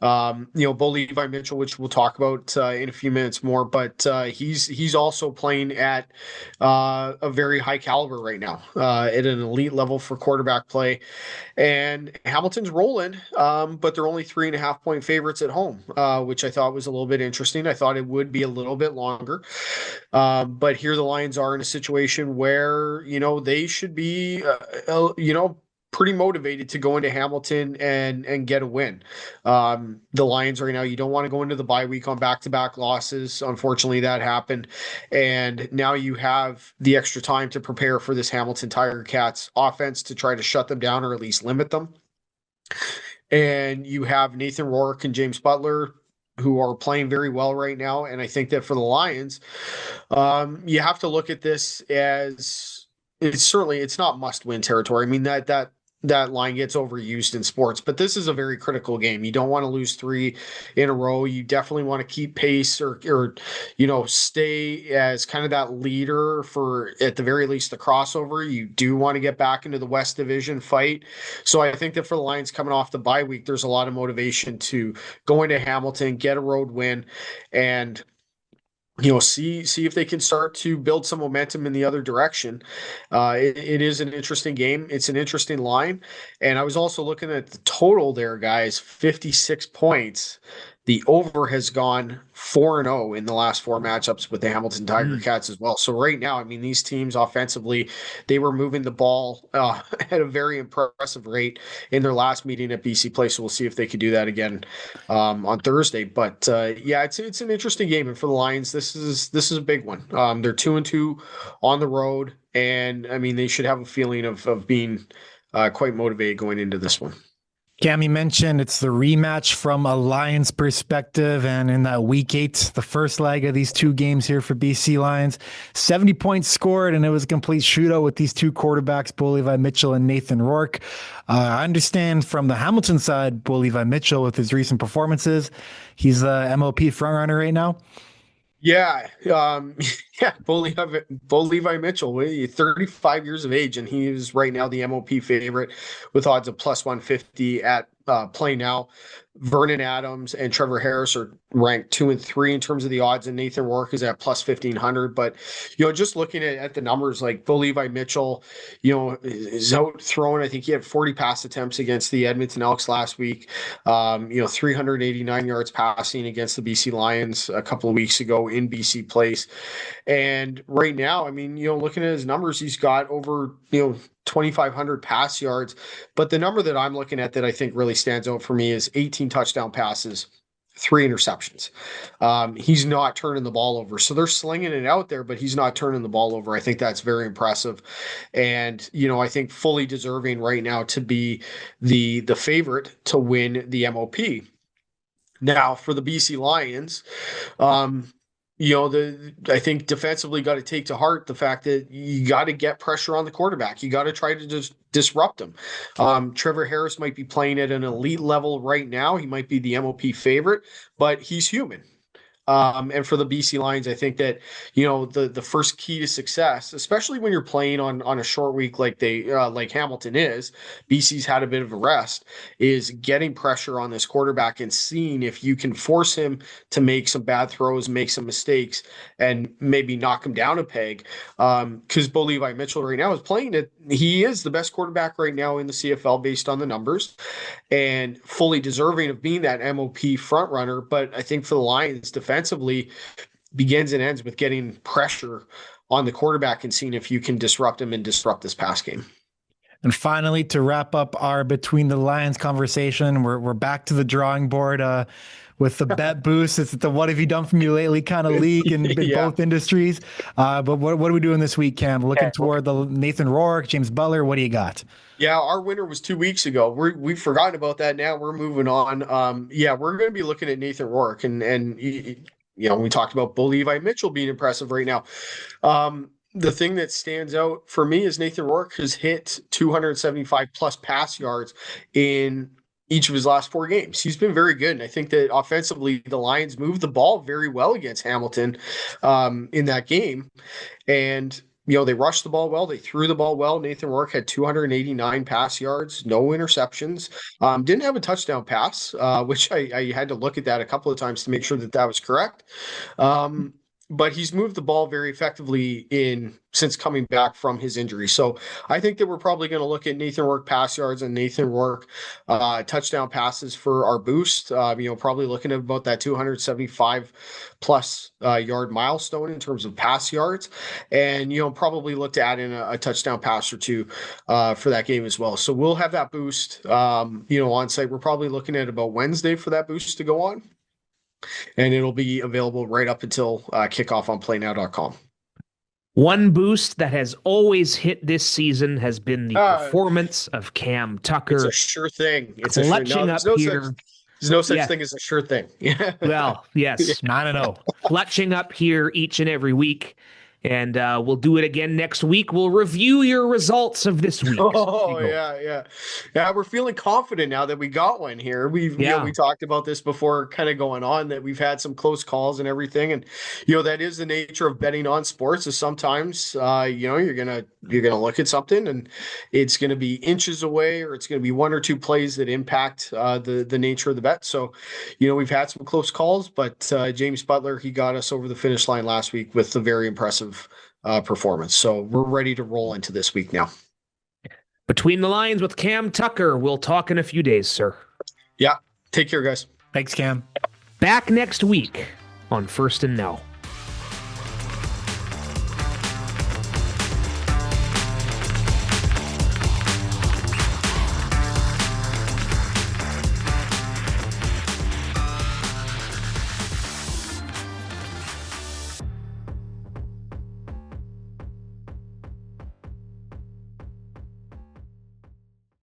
Bo Levi Mitchell, which we'll talk about in a few minutes more, but he's also playing at a very high caliber right now, at an elite level for quarterback play. And Hamilton's rolling, but they're only 3.5 point favorites at home, which I thought was a little bit interesting. I thought it would be a little bit longer. But here the Lions are in a situation where, they should be, pretty motivated to go into Hamilton and get a win. The Lions right now, you don't want to go into the bye week on back-to-back losses. Unfortunately, that happened. And now you have the extra time to prepare for this Hamilton Tiger Cats offense to try to shut them down or at least limit them. And you have Nathan Rourke and James Butler, who are playing very well right now. And I think that for the Lions, you have to look at this as it's not must-win territory. I mean, that line gets overused in sports, but this is a very critical game. You don't want to lose 3 in a row. You definitely want to keep pace or stay as kind of that leader for, at the very least, the crossover. You do want to get back into the West Division fight. So I think that for the Lions coming off the bye week, there's a lot of motivation to go into Hamilton, get a road win, and see if they can start to build some momentum in the other direction. It is an interesting game. It's an interesting line. And I was also looking at the total there, guys, 56 points. The over has gone 4-0 in the last 4 matchups with the Hamilton Tiger Cats as well. So right now, I mean, these teams offensively, they were moving the ball at a very impressive rate in their last meeting at BC Place. So we'll see if they could do that again on Thursday. But yeah, it's an interesting game. And for the Lions, this is a big one. They're 2-2 on the road, and I mean, they should have a feeling of being quite motivated going into this one. Cam, you mentioned it's the rematch from a Lions perspective, and in that week 8, the first leg of these 2 games here for BC Lions, 70 points scored, and it was a complete shootout with these 2 quarterbacks, Bo Levi Mitchell and Nathan Rourke. I understand from the Hamilton side, Bo Levi Mitchell, with his recent performances, he's the MOP frontrunner right now. Yeah, yeah, Bo Levi Mitchell, 35 years of age, and he is right now the MOP favorite with odds of plus 150 at PlayNow. Vernon Adams and Trevor Harris are ranked 2 and 3 in terms of the odds, and Nathan Rourke is at plus 1,500. But, just looking at the numbers, like Bo Levi Mitchell, is out throwing. I think he had 40 pass attempts against the Edmonton Elks last week. 389 yards passing against the BC Lions a couple of weeks ago in BC Place. And right now, I mean, looking at his numbers, he's got over, 2,500 pass yards. But the number that I'm looking at that I think really stands out for me is 18 touchdown passes 3 interceptions. He's not turning the ball over. So they're slinging it out there, but he's not turning the ball over. I think that's very impressive. And, I think fully deserving right now to be the favorite to win the MOP. Now, for the BC Lions, I think defensively got to take to heart the fact that you got to get pressure on the quarterback. You got to try to just disrupt him. Trevor Harris might be playing at an elite level right now. He might be the MOP favorite, but he's human. And for the BC Lions, I think that, the first key to success, especially when you're playing on a short week like like Hamilton is, BC's had a bit of a rest, is getting pressure on this quarterback and seeing if you can force him to make some bad throws, make some mistakes, and maybe knock him down a peg. Because Bo Levi Mitchell right now is playing it. He is the best quarterback right now in the CFL based on the numbers and fully deserving of being that MOP front runner. But I think for the Lions defensively begins and ends with getting pressure on the quarterback and seeing if you can disrupt him and disrupt this pass game. And finally, to wrap up our Between the Lions conversation, we're back to the drawing board with the bet boost. It's the what have you done for me lately kind of league in both industries. But what are we doing this week, Cam? Looking toward the Nathan Rourke, James Butler. What do you got? Yeah, our winner was 2 weeks ago. We've forgotten about that now. We're moving on. We're going to be looking at Nathan Rourke. And we talked about Bo Levi Mitchell being impressive right now. The thing that stands out for me is Nathan Rourke has hit 275 plus pass yards in each of his last 4 games. He's been very good. And I think that offensively, the Lions moved the ball very well against Hamilton in that game. And they rushed the ball well. They threw the ball well. Nathan Rourke had 289 pass yards, no interceptions. Didn't have a touchdown pass, which I had to look at that a couple of times to make sure that was correct. But he's moved the ball very effectively since coming back from his injury. So I think that we're probably going to look at Nathan Rourke pass yards and Nathan Rourke touchdown passes for our boost. Probably looking at about that 275 plus yard milestone in terms of pass yards, and probably look to add in a touchdown pass or 2 for that game as well. So we'll have that boost on site. We're probably looking at about Wednesday for that boost to go on. And it'll be available right up until kickoff on PlayNow.com. One boost that has always hit this season has been the performance of Cam Tucker. It's a sure thing. It's clutching up here. There's no such thing as a sure thing. Well, yes, 9-0. Clutching up here each and every week. And we'll do it again next week. We'll review your results of this week. Oh, yeah. We're feeling confident now that we got one here. We talked about this before kind of going on, that we've had some close calls and everything. And, that is the nature of betting on sports, is sometimes, you're going to look at something and it's going to be inches away, or it's going to be 1 or 2 plays that impact the nature of the bet. So, we've had some close calls, but James Butler, he got us over the finish line last week with a very impressive performance. So we're ready to roll into this week now. Between the Lines with Cam Tucker. We'll talk in a few days, sir. Yeah. Take care, guys. Thanks, Cam. Back next week on First and Now.